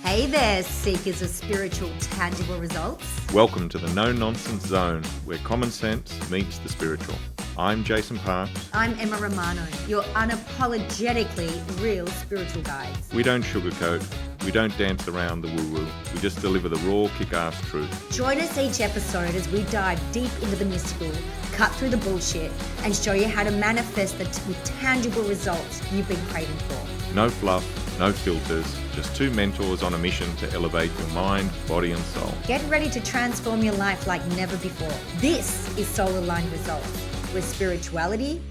Hey there, seekers of spiritual, tangible results. Welcome to the no-nonsense zone, where common sense meets the spiritual. I'm Jason Parks. I'm Emma Romano, your unapologetically real spiritual guides. We don't sugarcoat, we don't dance around the woo-woo, we just deliver the raw, kick-ass truth. Join us each episode as we dive deep into the mystical, cut through the bullshit, and show you how to manifest the tangible results you've been craving for. No fluff, no filters, just two mentors on a mission to elevate your mind, body and soul. Get ready to transform your life like never before. This is Soul Aligned Results, where spirituality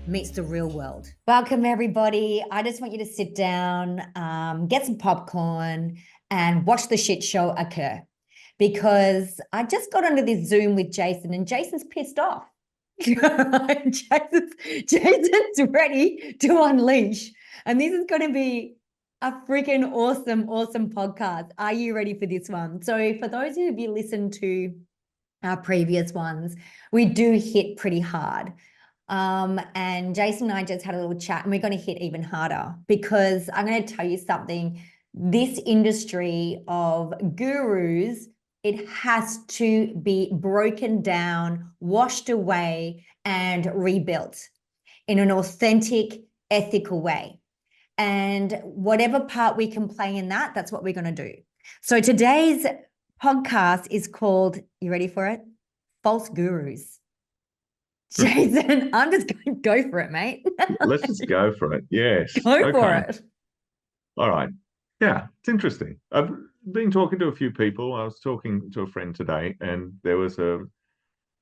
meets the real world. Welcome, everybody. I just want you to sit down, get some popcorn, and watch the shit show occur. Because I just got onto this Zoom with Jason, and Jason's pissed off. Jason's ready to unleash. And this is going to be a freaking awesome podcast. Are you ready for this one? So for those of you listened to our previous ones, we do hit pretty hard. And Jason and I just had a little chat, and we're going to hit even harder, because I'm going to tell you something. This industry of gurus, it has to be broken down, washed away, and rebuilt in an authentic, ethical way. And whatever part we can play in that, that's what we're going to do. So today's podcast is called, you ready for it? False Gurus. Jason, I'm just going to go for it, mate. Let's just go for it. Yes. Go for it. All right. Yeah, it's interesting. I've been talking to a few people. I was talking to a friend today, and there was a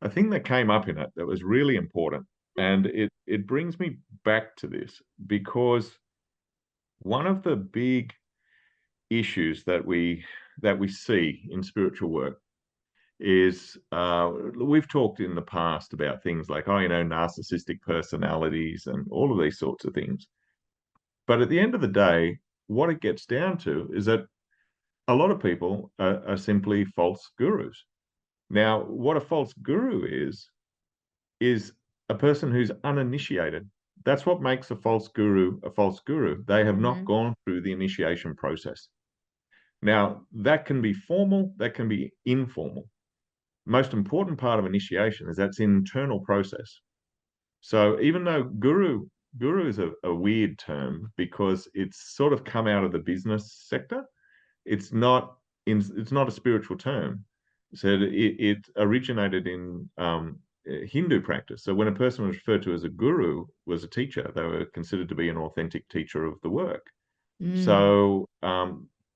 thing that came up in it that was really important. And it brings me back to this, because one of the big issues that we see in spiritual work is we've talked in the past about things like, narcissistic personalities and all of these sorts of things. But at the end of the day, what it gets down to is that a lot of people are simply false gurus. Now, what a false guru is a person who's uninitiated. That's what makes a false guru a false guru. They have not gone through the initiation process. Now, that can be formal, that can be informal. Most important part of initiation is that's an internal process. So even though guru is a weird term, because it's sort of come out of the business sector, it's not a spiritual term. So it originated in Hindu practice. So when a person was referred to as a guru, was a teacher, they were considered to be an authentic teacher of the work. So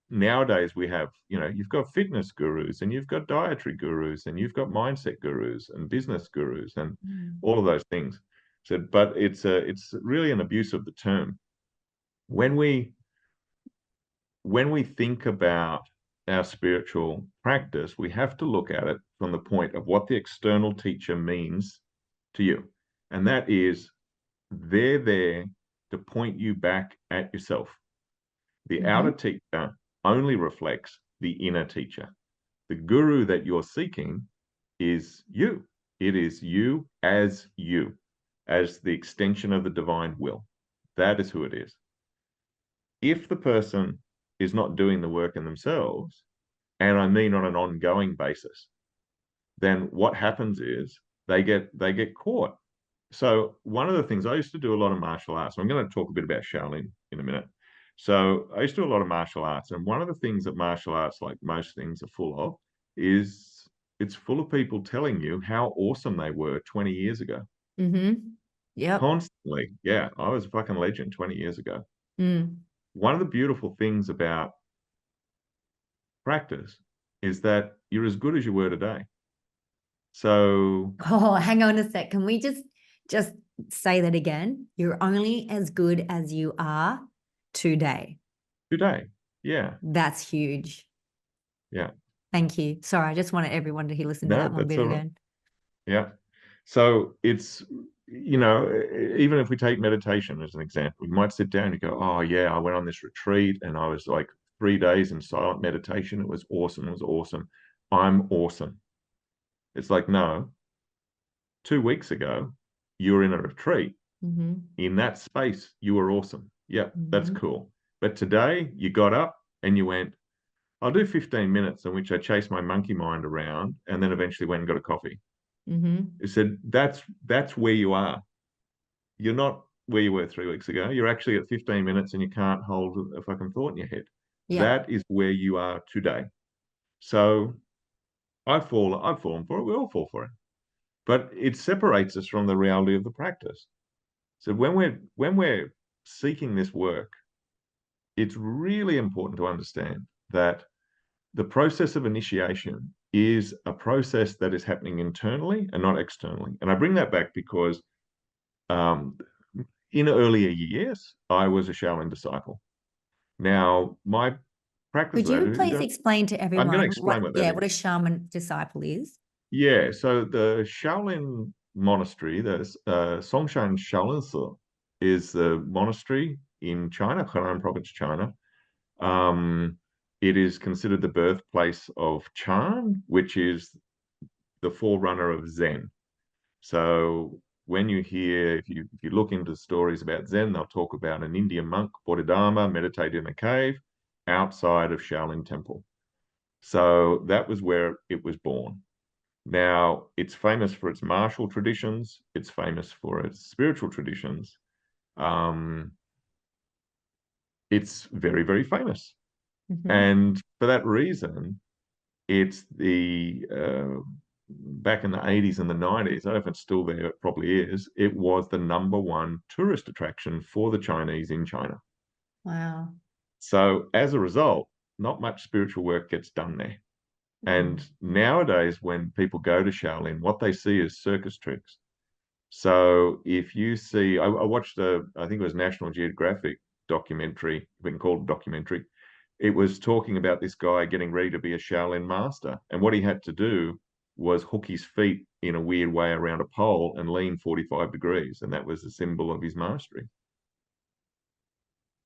nowadays we have, you've got fitness gurus, and you've got dietary gurus, and you've got mindset gurus and business gurus and all of those things. So, but it's really an abuse of the term. When we think about our spiritual practice, we have to look at it from the point of what the external teacher means to you. And that is, they're there to point you back at yourself. The outer teacher only reflects the inner teacher. The guru that you're seeking is you. It is you, as the extension of the divine will. That is who it is. If the person is not doing the work in themselves, and I mean on an ongoing basis, then what happens is they get caught. So one of the things, I used to do a lot of martial arts. I'm going to talk a bit about Shaolin in a minute. So I used to do a lot of martial arts, and one of the things that martial arts, like most things, are full of is it's full of people telling you how awesome they were 20 years ago. Yeah. Constantly. Yeah, I was a fucking legend 20 years ago. One of the beautiful things about practice is that you're as good as you were today. So, hang on a sec. Can we just say that again? You're only as good as you are today. Yeah. That's huge. Yeah. Thank you. Sorry, I just wanted everyone to listen to that one bit again. Yeah. So it's, even if we take meditation as an example, you might sit down and you go, oh yeah, I went on this retreat and I was like 3 days in silent meditation. It was awesome. I'm awesome. It's like, no, 2 weeks ago, you were in a retreat. In that space, you were awesome. Yeah, that's cool. But today you got up and you went, I'll do 15 minutes in which I chase my monkey mind around and then eventually went and got a coffee. Mm-hmm. He said, that's where you are. You're not where you were 3 weeks ago. You're actually at 15 minutes and you can't hold a fucking thought in your head. Yeah. That is where you are today. So I've fallen for it. We all fall for it. But it separates us from the reality of the practice. So when we're seeking this work, it's really important to understand that the process of initiation is a process that is happening internally and not externally. And I bring that back because um, in earlier years, I was a Shaolin disciple. Now, my practice Could of that, you please explain to I'm going to everyone explain what that what a is. shaman disciple is? Yeah, so the Shaolin monastery, the Songshan Shaolin Si, is the monastery in China, Henan province, China. Um, it is considered the birthplace of Chan, which is the forerunner of Zen. So when you hear, if you look into stories about Zen, they'll talk about an Indian monk, Bodhidharma, meditating in a cave outside of Shaolin Temple. So that was where it was born. Now, it's famous for its martial traditions. It's famous for its spiritual traditions. Um, it's very, very famous. Mm-hmm. And for that reason, it's the back in the 80s and the 90s, I don't know if it's still there, it probably is, it was the number one tourist attraction for the Chinese in China. Wow. So as a result, not much spiritual work gets done there. Mm. And nowadays, when people go to Shaolin, what they see is circus tricks. So if you see, I watched I think it was National Geographic documentary, been called a documentary. It was talking about this guy getting ready to be a Shaolin master. And what he had to do was hook his feet in a weird way around a pole and lean 45 degrees. And that was the symbol of his mastery.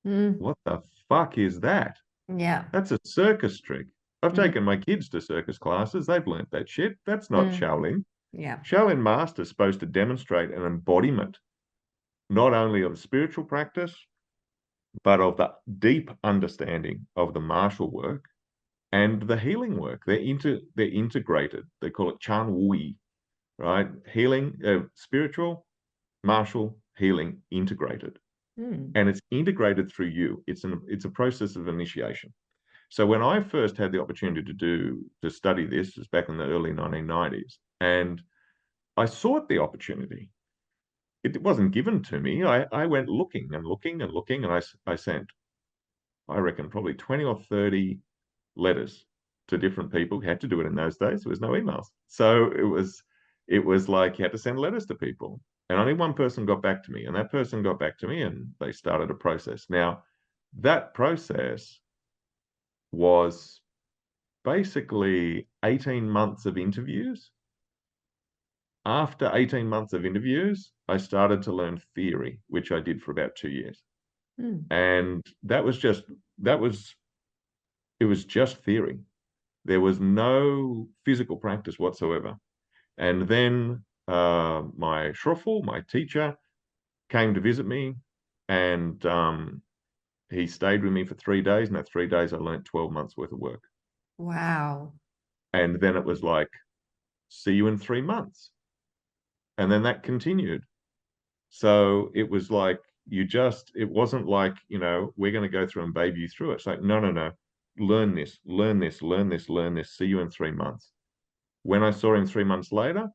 Mm. What the fuck is that? Yeah. That's a circus trick. I've Mm. taken my kids to circus classes. They've learnt that shit. That's not Mm. Shaolin. Yeah. Shaolin Master is supposed to demonstrate an embodiment, not only of spiritual practice, but of the deep understanding of the martial work and the healing work. They're integrated. They call it Chan Wui, right? Healing, spiritual, martial, healing, integrated. Mm. And it's integrated through you. It's a process of initiation. So when I first had the opportunity to study this, it was back in the early 1990s, and I sought the opportunity. It wasn't given to me. I went looking and looking and looking, and I sent, I reckon, probably 20 or 30 letters to different people. You had to do it in those days. There was no emails. So it was like you had to send letters to people. And only one person got back to me. And that person got back to me and they started a process. Now, that process was basically 18 months of interviews. After 18 months of interviews, I started to learn theory, which I did for about 2 years. Mm. And that was it was just theory. There was no physical practice whatsoever. And then my shroffel, my teacher, came to visit me, and he stayed with me for 3 days. And that 3 days, I learned 12 months worth of work. Wow. And then it was like, see you in 3 months. And then that continued. So it was like it wasn't like, we're going to go through and baby you through it. It's like, no, no, no. Learn this, learn this, learn this, learn this. See you in 3 months. When I saw him 3 months later,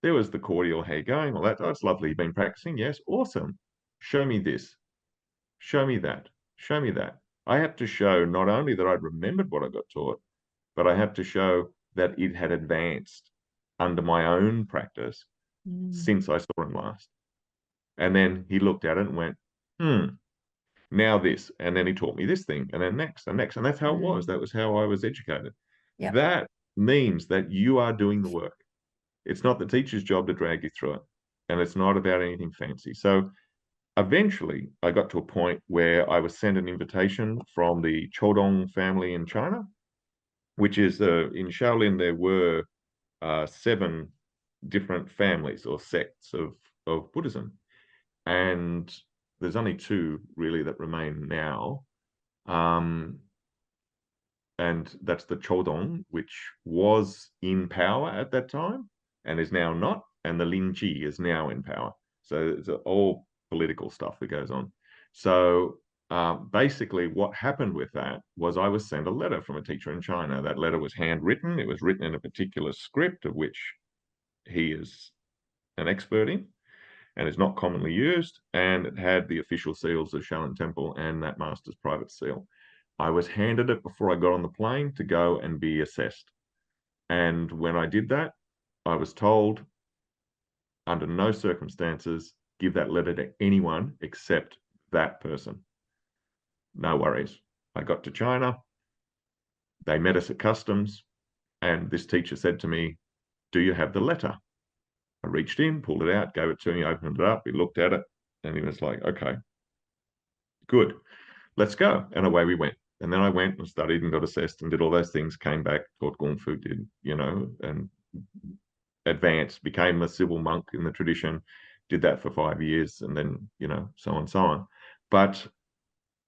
there was the cordial, how you going? All that. Oh, it's lovely. You've been practicing. Yes. Awesome. Show me this. Show me that. Show me that. I had to show not only that I'd remembered what I got taught, but I had to show that it had advanced under my own practice Mm. since I saw him last. And then he looked at it and went, now this. And then he taught me this thing, and then next, and next. And that's how it was. Mm. That was how I was educated. Yep. That means that you are doing the work. It's not the teacher's job to drag you through it. And it's not about anything fancy. So eventually, I got to a point where I was sent an invitation from the Chodong family in China, which is in Shaolin, there were 7 different families or sects of Buddhism. And there's only 2 really that remain now. Um, and that's the Chodong, which was in power at that time and is now not, and the Lingji is now in power. So it's all political stuff that goes on. So basically, what happened with that was I was sent a letter from a teacher in China. That letter was handwritten. It was written in a particular script of which he is an expert in and is not commonly used. And it had the official seals of Shaolin Temple and that master's private seal. I was handed it before I got on the plane to go and be assessed. And when I did that, I was told, under no circumstances, give that letter to anyone except that person. No worries. I got to China. They met us at customs. And this teacher said to me, do you have the letter? I reached in, pulled it out, gave it to him, opened it up. He looked at it and he was like, okay, good, let's go. And away we went. And then I went and studied and got assessed and did all those things, came back, taught Kung Fu, did, and advanced, became a civil monk in the tradition, did that for 5 years, and then, so on and so on. But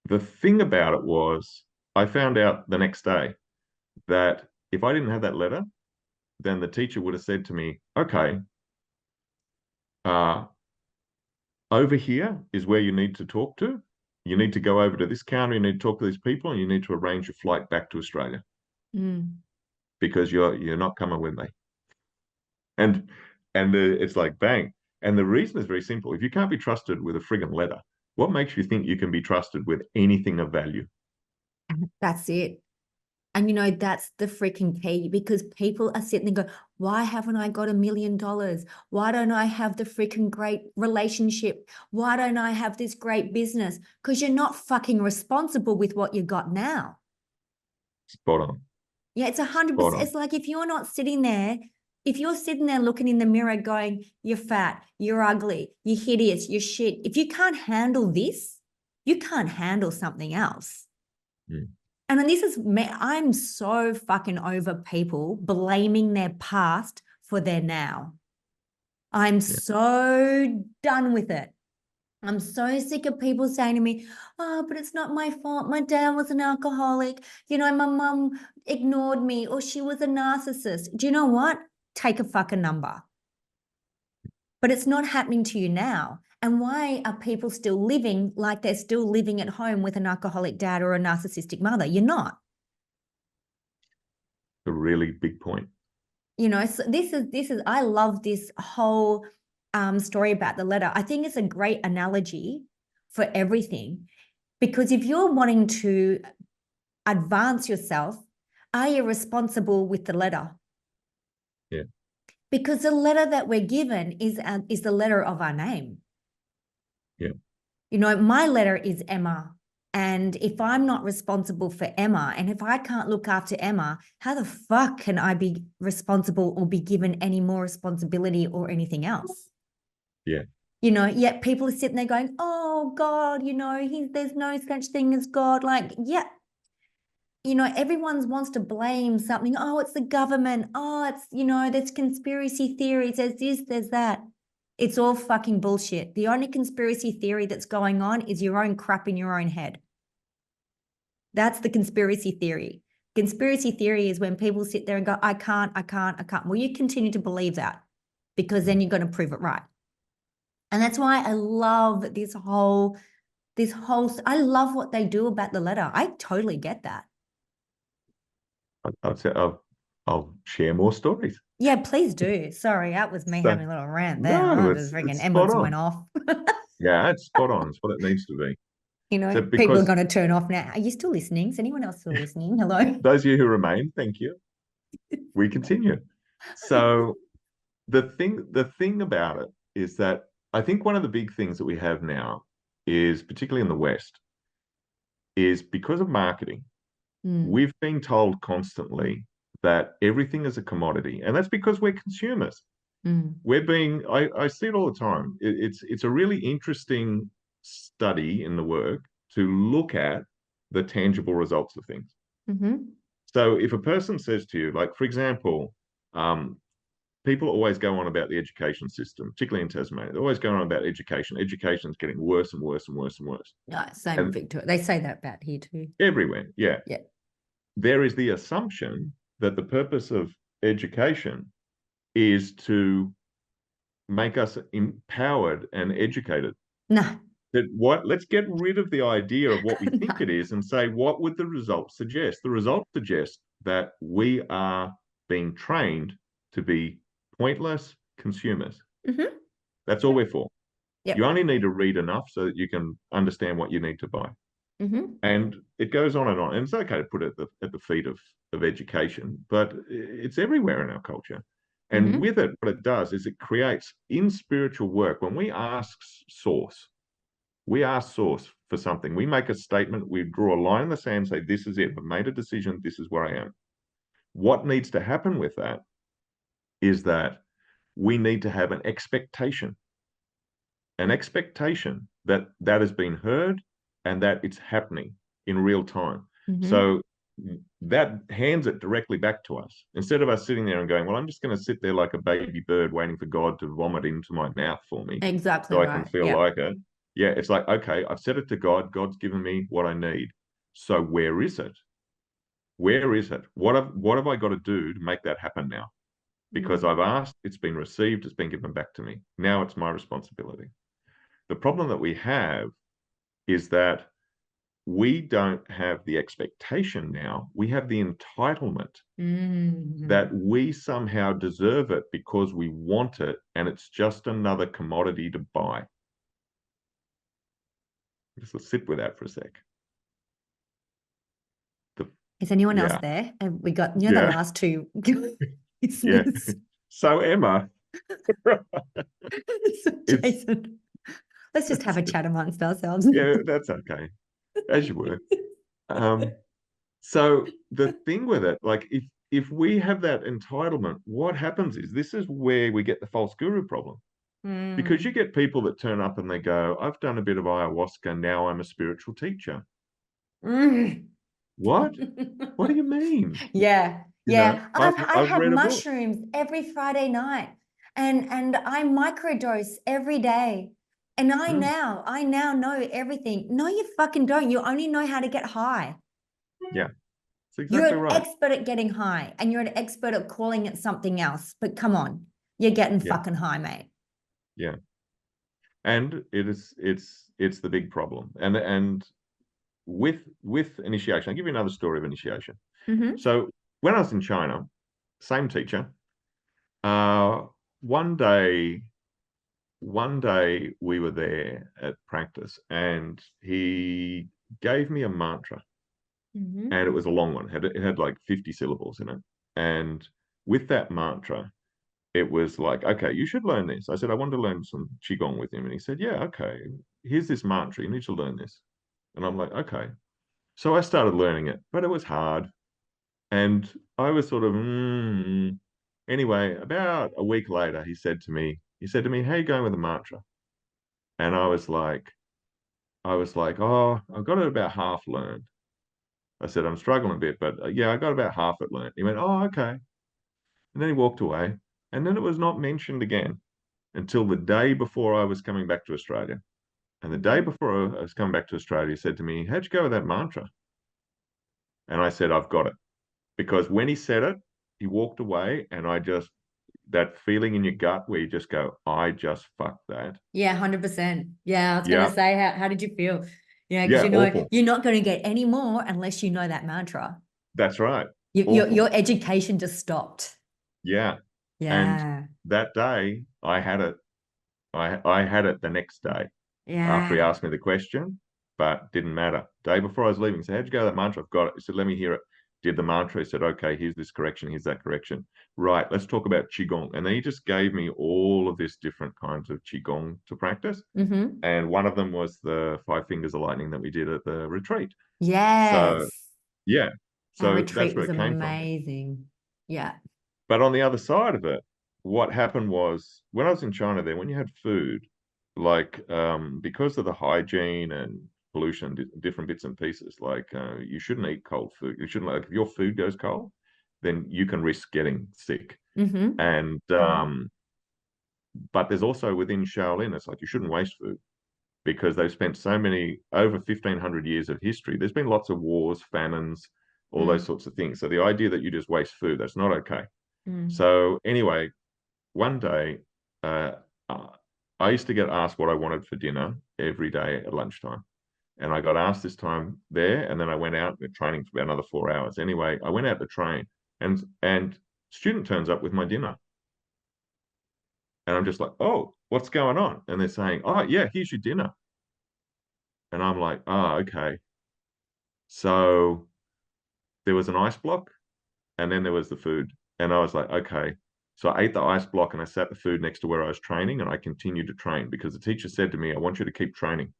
the thing about it was, I found out the next day that if I didn't have that letter, then the teacher would have said to me, okay, over here is where you need to talk to. You need to go over to this counter, you need to talk to these people, and you need to arrange your flight back to Australia. Because you're not coming with me. And it's like, bang. And the reason is very simple. If you can't be trusted with a friggin' letter, what makes you think you can be trusted with anything of value? That's it. And that's the freaking key, because people are sitting there going, why haven't I got $1 million? Why don't I have the freaking great relationship? Why don't I have this great business? Because you're not fucking responsible with what you got now. Spot on. Yeah, it's 100%. It's like if you're not sitting there, if you're sitting there looking in the mirror going, you're fat, you're ugly, you're hideous, you're shit. If you can't handle this, you can't handle something else. And then I'm so fucking over people blaming their past for their now. I'm so done with it. I'm so sick of people saying to me, oh, but it's not my fault. My dad was an alcoholic. My mum ignored me, or she was a narcissist. Do you know what? Take a fucking number. But it's not happening to you now. And why are people still living like they're still living at home with an alcoholic dad or a narcissistic mother? You're not. A really big point. So this is, I love this whole story about the letter. I think it's a great analogy for everything, because if you're wanting to advance yourself, are you responsible with the letter? Yeah. Because the letter that we're given is the letter of our name. Yeah. My letter is Emma. And if I'm not responsible for Emma, and if I can't look after Emma, how the fuck can I be responsible or be given any more responsibility or anything else? Yeah. Yet people are sitting there going, oh God, there's no such thing as God. Like, yeah. Everyone wants to blame something. Oh, it's the government. Oh, it's, there's conspiracy theories. There's this, there's that. It's all fucking bullshit. The only conspiracy theory that's going on is your own crap in your own head. That's the conspiracy theory. Conspiracy theory is when people sit there and go, I can't. Well, you continue to believe that, because then you're going to prove it right. And that's why I love this whole, I love what they do about the letter. I totally get that. I'll share more stories. Yeah, please do. Sorry, that was me having a little rant there. No, oh, the freaking emblems went off. Yeah, it's spot on. It's what it needs to be. People are going to turn off now. Are you still listening? Is anyone else still listening? Hello? Those of you who remain, thank you. We continue. So the thing about it is that I think one of the big things that we have now is, particularly in the West, is because of marketing. We've been told constantly that everything is a commodity, and that's because we're consumers. I see it all the time. It's a really interesting study in the work to look at the tangible results of things. So if a person says to you, like, for example, people always go on about the education system, particularly in Tasmania. They always go on about education. Education's getting worse and worse and worse and worse. Same in Victoria. They say that about here too. Everywhere, yeah. Yeah. there is the assumption that the purpose of education is to make us empowered and educated. No, Let's get rid of the idea of what we think no. it is and say, what would the results suggest? The results suggest that we are being trained to be pointless consumers. Mm-hmm. That's all we're for. You Yep. only need to read enough so that you can understand what you need to buy. Mm-hmm. And it goes on and on. And it's okay to put it at the feet of education, but it's everywhere in our culture. And Mm-hmm. with it, what it does is it creates in spiritual work. When we ask source for something, we make a statement, we draw a line in the sand, say, this is it. I've made a decision. This is where I am. What needs to happen with that is that we need to have an expectation that that has been heard and that it's happening in real time. Mm-hmm. So that hands it directly back to us. Instead of us sitting there and going, well, I'm just going to sit there like a baby bird waiting for God to vomit into my mouth for me Exactly so I can right. feel Yep. like it. Yeah, it's like, okay, I've said it to God. God's given me what I need. So where is it? Where is it? What have I got to do to make that happen now? Because Mm. I've asked, it's been received, it's been given back to me. Now it's my responsibility. The problem that we have is that we don't have the expectation now. We have the entitlement Mm. that we somehow deserve it because we want it, and it's just another commodity to buy. Just let's sit with that for a sec. The, Is anyone else yeah, there? And we got, the yeah, last two yeah. listeners. So Emma, So it's Jason, let's just have a chat amongst ourselves. yeah, that's okay, as you were. Um, So the thing with it, like if we have that entitlement, what happens is this is where we get the false guru problem. Because you Mm. get people that turn up and they go, I've done a bit of ayahuasca, now I'm a spiritual teacher. Mm. What? What do you mean? Yeah, You know, yeah. I've I I've have read a book. mushrooms every Friday night, and I microdose every day. And Mm, I now know everything. No, you fucking don't. You only know how to get high. yeah, it's You're exactly an right. expert at getting high, and you're an expert at calling it something else. But come on, you're getting Yeah, fucking high, mate. yeah. And it's the big problem. And with initiation, I'll give you another story of initiation. Mm-hmm. So when I was in China, same teacher, Uh, one day, one day we were there at practice, and he gave me a mantra, Mm-hmm. and it was a long one. It had like 50 syllables in it. And with that mantra, it was like, okay, you should learn this. I said, I want to learn some Qigong with him. And he said, yeah, okay, here's this mantra. You need to learn this. And I'm like, okay. So I started learning it, but it was hard. And I was sort of, Anyway, about a week later, he said to me, how you going with the mantra? And I was like, oh, I've got it about half learned. I said, I'm struggling a bit, but yeah, I got about half it learned. He went, oh, okay. And then he walked away. And then it was not mentioned again until the day before I was coming back to Australia. And the day Mm-hmm. before I was coming back to Australia, he said to me, how'd you go with that mantra? And I said, I've got it. Because when he said it, he walked away, and that feeling in your gut where you just go, I just fucked that. Yeah, 100%. Yeah, I was gonna Yeah, say, how did you feel? Yeah, because yeah, you know awful. you're not going to get any more unless you know that mantra. That's right. Your Awful. education just stopped. Yeah. And Yeah, that day I had it. I had it the next day after he yeah. asked me the question, but didn't matter. Day before I was leaving, he said, how'd you go with that mantra? I've got it. He said, let me hear it. Did the mantra. He said, okay, here's this correction, here's that correction. Right, let's talk about Qigong. And then he just gave me all of this different kinds of Qigong to practice. Mm-hmm. And one of them was the five fingers of lightning that we did at the retreat. So Yes. yeah, Our so that's retreat where was it came from. amazing. Yeah. But on the other side of it, what happened was when I was in China there, when you had food, like because of the hygiene and pollution, different bits and pieces, like you shouldn't eat cold food. You shouldn't, like, if your food goes cold, then you can risk getting sick. Mm-hmm. And but there's also within Shaolin, it's like you shouldn't waste food because they've spent so many over 1,500 years of history. There's been lots of wars, famines, all those sorts of things. So the idea that you just waste food, that's not okay. So anyway, one day, uh, I used to get asked what I wanted for dinner every day at lunchtime. And I got asked this time there, and then I went out training for about another 4 hours. Anyway, I went out to train, and student turns up with my dinner. And I'm just like, oh, what's going on? And they're saying, oh, yeah, here's your dinner. And I'm like, oh, okay. So there was an ice block, and then there was the food. And I was like, okay. So I ate the ice block and I sat the food next to where I was training, and I continued to train because the teacher said to me, I want you to keep training.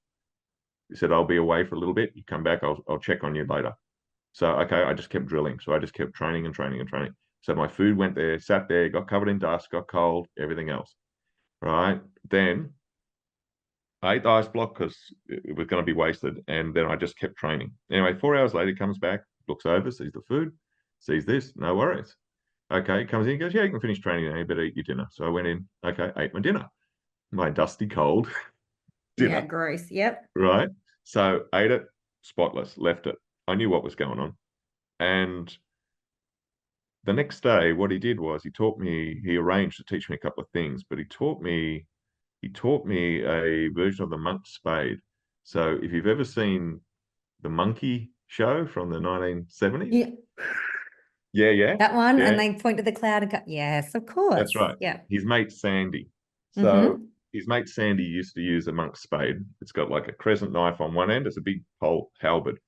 He said, I'll be away for a little bit. You come back, I'll check on you later. So, okay, I just kept drilling. So I just kept training and training and training. So my food went there, sat there, got covered in dust, got cold, everything else. Right. Then I ate the ice block because it was going to be wasted. And then I just kept training. Anyway, 4 hours later, he comes back, looks over, sees the food, sees this, no worries. Okay, comes in, goes, yeah, you can finish training now. You better eat your dinner. So I went in, okay, ate my dinner, my dusty cold dinner. Yeah, gross. Yep. Right. So ate it, spotless, left it. I knew what was going on. And the next day, what he did was he arranged to teach me a couple of things, but he taught me a version of the monk's spade. So if you've ever seen the Monkey Show from the 1970s, Yeah. yeah, That one, yeah, and they point to the cloud and go, yes, of course. that's right. Yeah. His mate Sandy. So his mate Sandy used to use a monk's spade. It's got like a crescent knife on one end. It's a big pole halberd,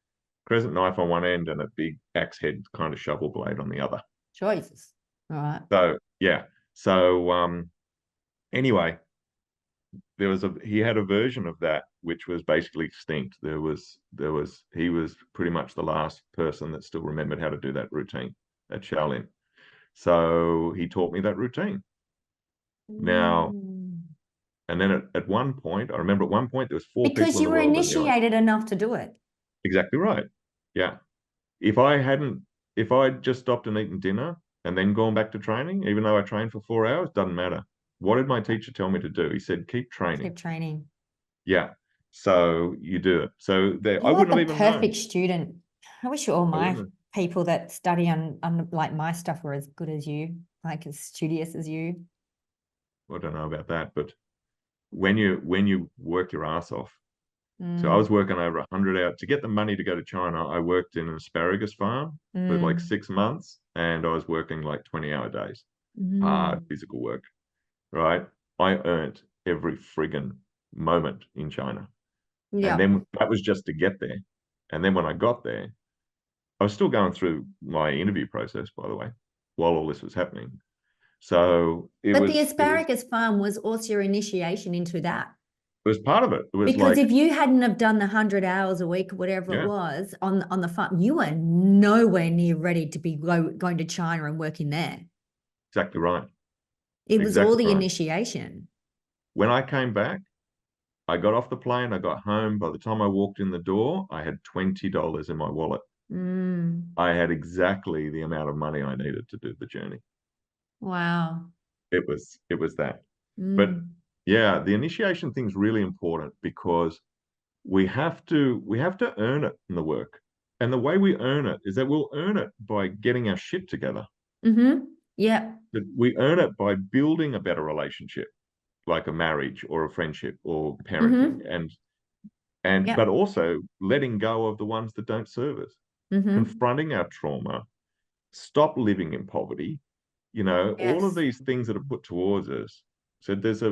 crescent knife on one end, and a big axe head kind of shovel blade on the other. Choices. All right. So yeah. So anyway, he had a version of that which was basically extinct. He was pretty much the last person that still remembered how to do that routine at Shaolin. So he taught me that routine. Now, and then at one point, I remember at one point there was four because people in you the were world that knew it. initiated enough to do it. Exactly right. Yeah. If I'd just stopped and eaten dinner and then gone back to training, even though I trained for 4 hours, doesn't matter. What did my teacher tell me to do? He said, keep training. Keep training. Yeah. So you do it. So I You're wouldn't like have the even known. perfect student. I wish all my wouldn't have. people that study on like my stuff were as good as you, like as studious as you. I don't know about that, but when you work your ass off. So I was working over 100 hours to get the money to go to China. I worked in an asparagus farm for like 6 months, and I was working like 20-hour days, hard physical work, right? I earned every friggin' moment in China. Yeah. And then that was just to get there. And then when I got there, I was still going through my interview process, by the way, while all this was happening. So the asparagus farm was also your initiation into that. It was part of it. It was because like, if you hadn't have done the 100 hours a week or whatever Yeah. it was on the farm, you were nowhere near ready to be going to China and working there. exactly right. It was all Exactly the right. initiation. When I came back, I got off the plane, I got home. By the time I walked in the door, I had $20 in my wallet. I had exactly the amount of money I needed to do the journey. Wow. It was that. But yeah, the initiation thing's really important because we have to earn it in the work. And the way we earn it is that we'll earn it by getting our shit together. Yeah. But we earn it by building a better relationship, like a marriage or a friendship or parenting, but also letting go of the ones that don't serve us, confronting our trauma, stop living in poverty, all of these things that are put towards us. So there's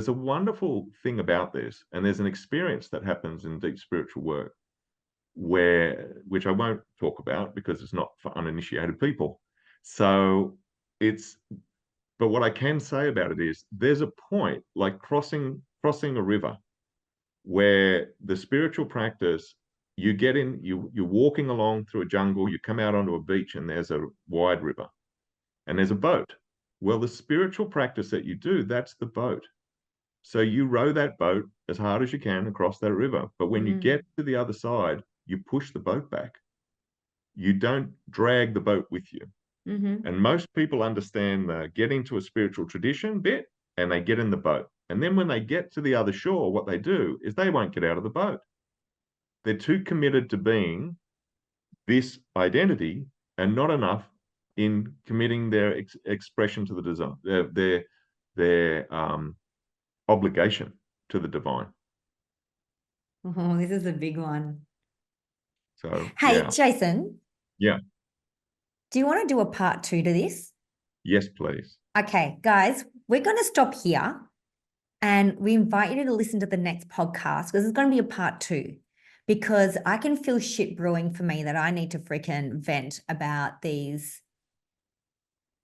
a wonderful thing about this, and there's an experience that happens in deep spiritual work which I won't talk about because it's not for uninitiated people. So but what I can say about it is there's a point like crossing a river where the spiritual practice, you're walking along through a jungle, you come out onto a beach and there's a wide river and there's a boat. Well, the spiritual practice that you do, that's the boat. So you row that boat as hard as you can across that river. But when you get to the other side, you push the boat back. You don't drag the boat with you. And most people understand the get into a spiritual tradition bit and they get in the boat. And then when they get to the other shore, what they do is they won't get out of the boat. They're too committed to being this identity and not enough in committing their expression to the design, their obligation to the divine. Oh, this is a big one. So Hey, Jason. Yeah. Do you want to do a part 2 to this? Yes, please. Okay, guys, we're going to stop here and we invite you to listen to the next podcast because it's going to be a part 2 because I can feel shit brewing for me that I need to freaking vent about these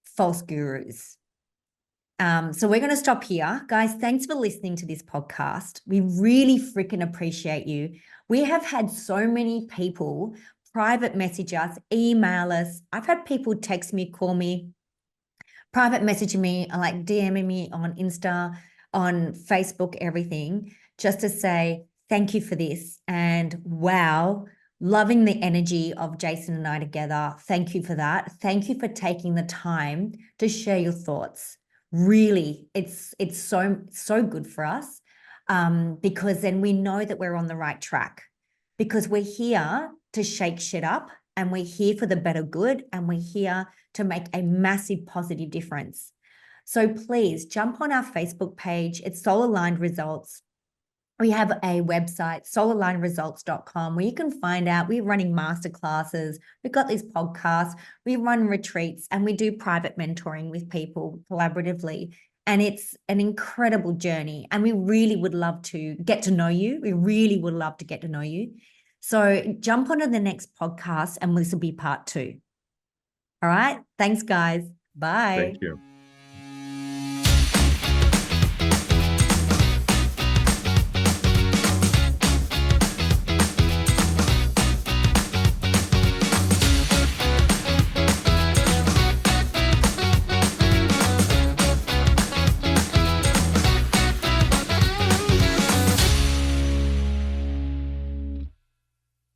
false gurus. So we're going to stop here. Guys, thanks for listening to this podcast. We really freaking appreciate you. We have had so many people private message us, email us. I've had people text me, call me, private messaging me, like DMing me on Insta, on Facebook, everything, just to say, thank you for this. And wow, loving the energy of Jason and I together. Thank you for that. Thank you for taking the time to share your thoughts. Really, it's so good for us because then we know that we're on the right track because we're here to shake shit up and we're here for the better good and we're here to make a massive positive difference. So please jump on our Facebook page. It's Soul Aligned Results. We have a website, soulalignedresults.com, where you can find out we're running masterclasses. We've got these podcasts. We run retreats and we do private mentoring with people collaboratively. And it's an incredible journey. And we really would love to get to know you. We really would love to get to know you. So jump onto the next podcast and this will be part 2. All right. Thanks, guys. Bye. Thank you.